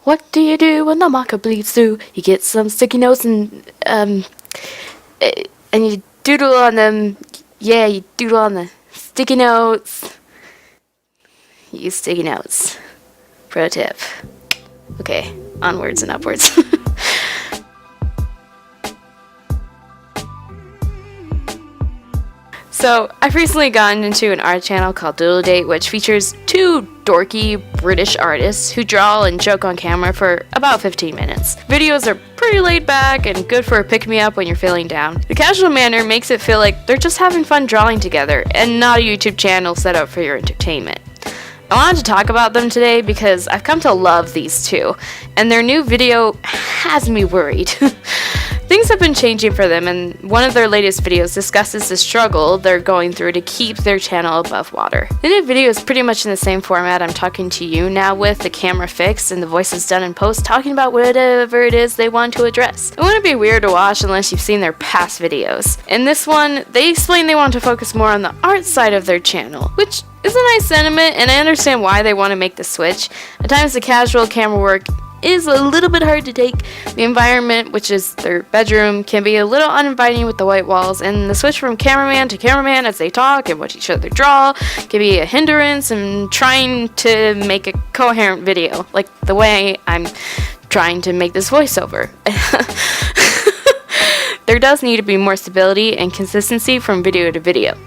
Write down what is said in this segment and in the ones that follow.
What do you do when the maca bleeds through? You get some sticky notes and you doodle on them. Yeah, you doodle on the sticky notes. Use sticky notes. Pro tip. Okay, onwards and upwards. So, I've recently gotten into an art channel called Doodle, which features two dorky British artists who draw and joke on camera for about 15 minutes. Videos are pretty laid back and good for a pick-me-up when you're feeling down. The casual manner makes it feel like they're just having fun drawing together and not a YouTube channel set up for your entertainment. I wanted to talk about them today because I've come to love these two, and their new video has me worried. Things have been changing for them, and one of their latest videos discusses the struggle they're going through to keep their channel above water. The new video is pretty much in the same format I'm talking to you now, with the camera fixed and the voices done in post, talking about whatever it is they want to address. It wouldn't be weird to watch unless you've seen their past videos. In this one, they explain they want to focus more on the art side of their channel, which is a nice sentiment, and I understand why they want to make the switch. At times the casual camera work is a little bit hard to take. The environment, which is their bedroom, can be a little uninviting with the white walls, and the switch from cameraman to cameraman as they talk and watch each other draw can be a hindrance in trying to make a coherent video, like the way I'm trying to make this voiceover. There does need to be more stability and consistency from video to video.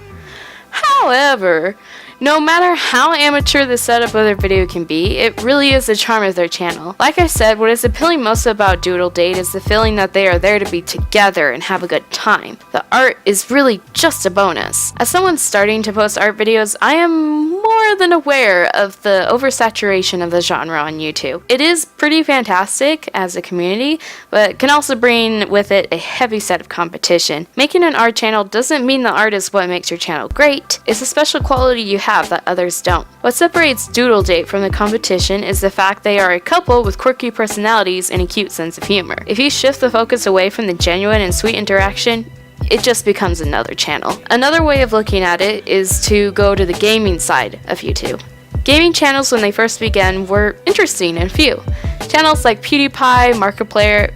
However, no matter how amateur the setup of their video can be, it really is the charm of their channel. Like I said, what is appealing most about Doodle is the feeling that they are there to be together and have a good time. The art is really just a bonus. As someone starting to post art videos, I am more than aware of the oversaturation of the genre on YouTube. It is pretty fantastic as a community, but can also bring with it a heavy set of competition. Making an art channel doesn't mean the art is what makes your channel great. It's a special quality you have that others don't. What separates Doodle from the competition is the fact they are a couple with quirky personalities and a cute sense of humor. If you shift the focus away from the genuine and sweet interaction, it just becomes another channel. Another way of looking at it is to go to the gaming side of YouTube. Gaming channels when they first began were interesting and few. Channels like PewDiePie, Markiplier,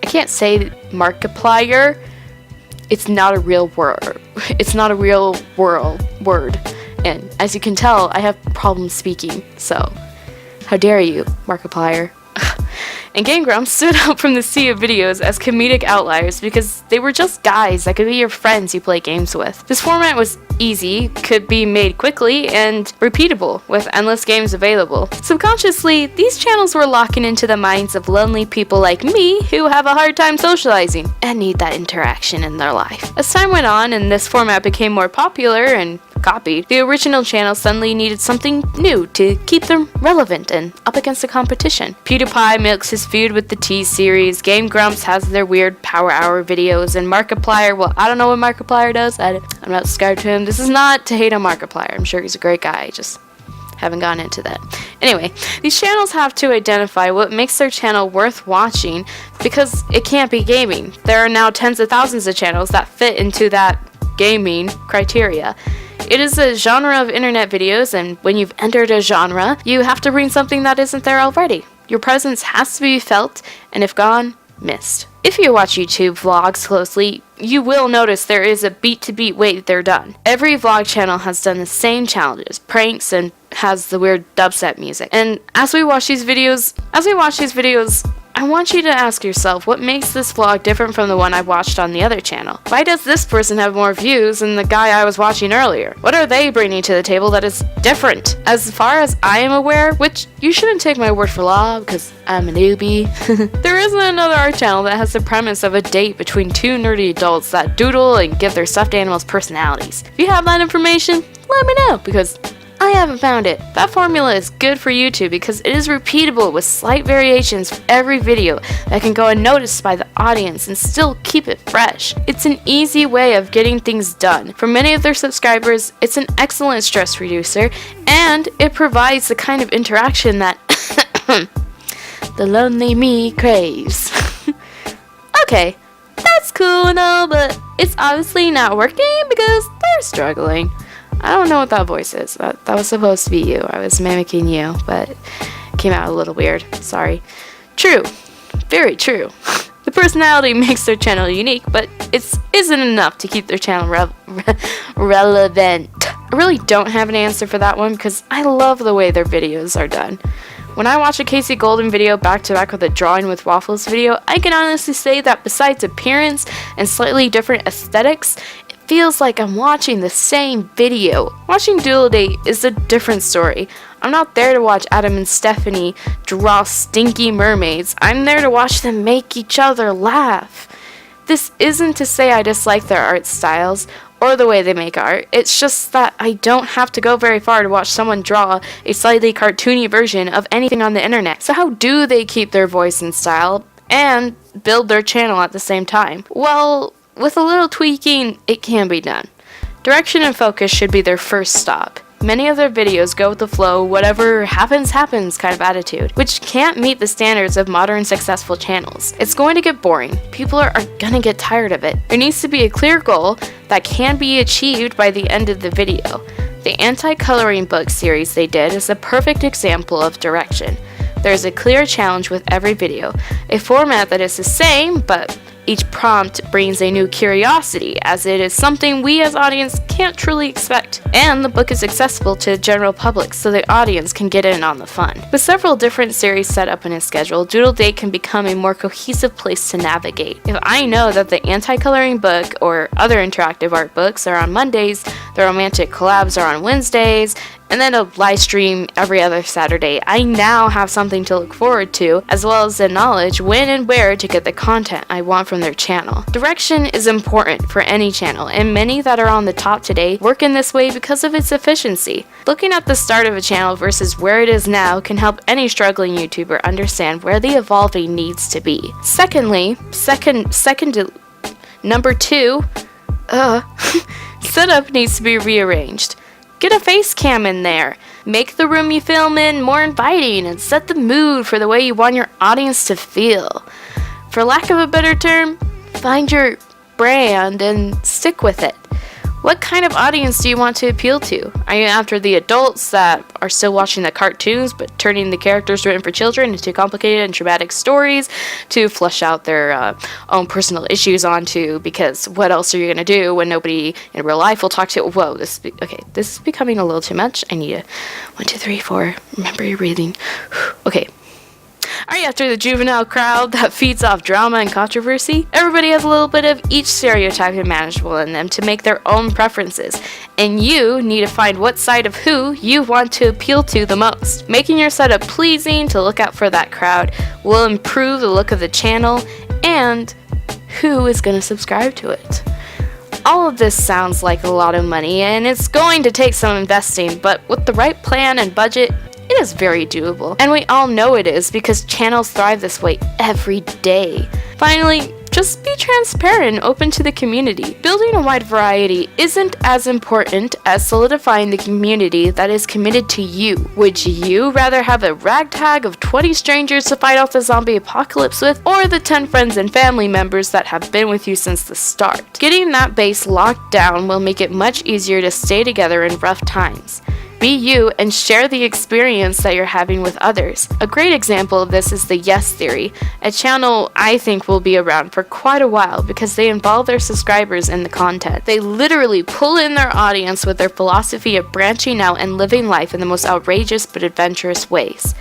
I can't say Markiplier. It's not a real word. It's not a real word. And as you can tell, I have problems speaking. So, how dare you, Markiplier? And Game Grumps stood out from the sea of videos as comedic outliers because they were just guys that could be your friends you play games with. This format was easy, could be made quickly, and repeatable with endless games available. Subconsciously, these channels were locking into the minds of lonely people like me who have a hard time socializing and need that interaction in their life. As time went on and this format became more popular and copied, the original channel suddenly needed something new to keep them relevant and up against the competition. PewDiePie milks his feud with the T-Series, Game Grumps has their weird Power Hour videos, and Markiplier, well, I don't know what Markiplier does, I'm not subscribed to him. This is not to hate on Markiplier, I'm sure he's a great guy, I just haven't gone into that. Anyway, these channels have to identify what makes their channel worth watching because it can't be gaming. There are now tens of thousands of channels that fit into that gaming criteria. It is a genre of internet videos, and when you've entered a genre, you have to bring something that isn't there already. Your presence has to be felt, and if gone, missed. If you watch YouTube vlogs closely, you will notice there is a beat-to-beat way they're done. Every vlog channel has done the same challenges, pranks, and has the weird dubstep music. And as we watch these videos, I want you to ask yourself, what makes this vlog different from the one I watched on the other channel? Why does this person have more views than the guy I was watching earlier? What are they bringing to the table that is different? As far as I am aware, which you shouldn't take my word for law because I'm a newbie, there isn't another art channel that has the premise of a date between two nerdy adults that doodle and give their stuffed animals personalities. If you have that information, let me know because I haven't found it. That formula is good for YouTube because it is repeatable with slight variations for every video that can go unnoticed by the audience and still keep it fresh. It's an easy way of getting things done. For many of their subscribers, it's an excellent stress reducer and it provides the kind of interaction that the lonely me craves. Okay, that's cool and all, but it's obviously not working because they're struggling. I don't know what that voice is. That was supposed to be you. I was mimicking you, but came out a little weird. Sorry. True. Very true. The personality makes their channel unique, but it isn't enough to keep their channel relevant. I really don't have an answer for that one because I love the way their videos are done. When I watch a Casey Golden video back to back with a Drawing with Waffles video, I can honestly say that besides appearance and slightly different aesthetics, it feels like I'm watching the same video. Watching Doodle Date is a different story. I'm not there to watch Adam and Stephanie draw stinky mermaids. I'm there to watch them make each other laugh. This isn't to say I dislike their art styles or the way they make art. It's just that I don't have to go very far to watch someone draw a slightly cartoony version of anything on the internet. So how do they keep their voice and style and build their channel at the same time? Well, with a little tweaking, it can be done. Direction and focus should be their first stop. Many of their videos go with the flow, whatever happens, happens kind of attitude, which can't meet the standards of modern successful channels. It's going to get boring. People are gonna get tired of it. There needs to be a clear goal that can be achieved by the end of the video. The anti-coloring book series they did is a perfect example of direction. There's a clear challenge with every video, a format that is the same, but each prompt brings a new curiosity, as it is something we as audience can't truly expect. And the book is accessible to the general public, so the audience can get in on the fun. With several different series set up in a schedule, Doodle Date can become a more cohesive place to navigate. If I know that the anti-coloring book or other interactive art books are on Mondays, the romantic collabs are on Wednesdays, and then a live stream every other Saturday, I now have something to look forward to, as well as the knowledge when and where to get the content I want from their channel. Direction is important for any channel, and many that are on the top today work in this way because of its efficiency. Looking at the start of a channel versus where it is now can help any struggling YouTuber understand where the evolving needs to be. Number two, setup needs to be rearranged. Get a face cam in there. Make the room you film in more inviting and set the mood for the way you want your audience to feel. For lack of a better term, find your brand and stick with it. What kind of audience do you want to appeal to? Are you after the adults that are still watching the cartoons but turning the characters written for children into complicated and traumatic stories to flush out their own personal issues onto, because what else are you going to do when nobody in real life will talk to you? Whoa, this is becoming a little too much. I need a 1, 2, 3, 4. Remember your breathing. Okay. Are you after the juvenile crowd that feeds off drama and controversy? Everybody has a little bit of each stereotype and manageable in them to make their own preferences, and you need to find what side of who you want to appeal to the most. Making your setup pleasing to look out for that crowd will improve the look of the channel and who is going to subscribe to it. All of this sounds like a lot of money, and it's going to take some investing, but with the right plan and budget, it is very doable. And we all know it is because channels thrive this way every day. Finally, just be transparent and open to the community. Building a wide variety isn't as important as solidifying the community that is committed to you. Would you rather have a ragtag of 20 strangers to fight off the zombie apocalypse with, or the 10 friends and family members that have been with you since the start? Getting that base locked down will make it much easier to stay together in rough times. Be you and share the experience that you're having with others. A great example of this is the Yes Theory, a channel I think will be around for quite a while because they involve their subscribers in the content. They literally pull in their audience with their philosophy of branching out and living life in the most outrageous but adventurous ways.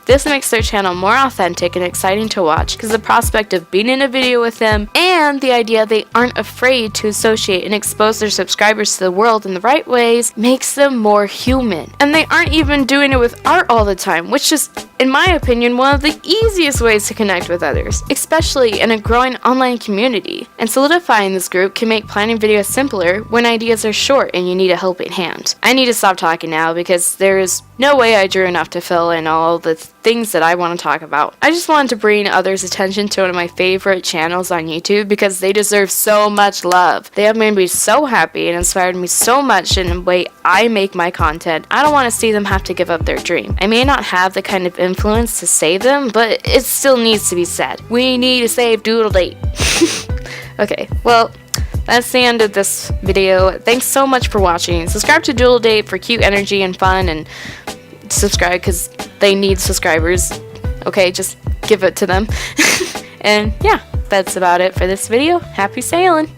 This makes their channel more authentic and exciting to watch because the prospect of being in a video with them and the idea they aren't afraid to associate and expose their subscribers to the world in the right ways makes them more human. And they aren't even doing it with art all the time, which is, in my opinion, one of the easiest ways to connect with others, especially in a growing online community. And solidifying this group can make planning videos simpler when ideas are short and you need a helping hand. I need to stop talking now because there is no way I drew enough to fill in all the things that I want to talk about. I just wanted to bring others' attention to one of my favorite channels on YouTube because they deserve so much love. They have made me so happy and inspired me so much in the way I make my content. I don't want to see them have to give up their dream. I may not have the kind of influence to save them, but it still needs to be said. We need to save Doodle Date. Okay, well, that's the end of this video. Thanks so much for watching. Subscribe to Doodle Date for cute energy and fun, and subscribe because they need subscribers. Okay, just give it to them. And yeah, that's about it for this video. Happy sailing!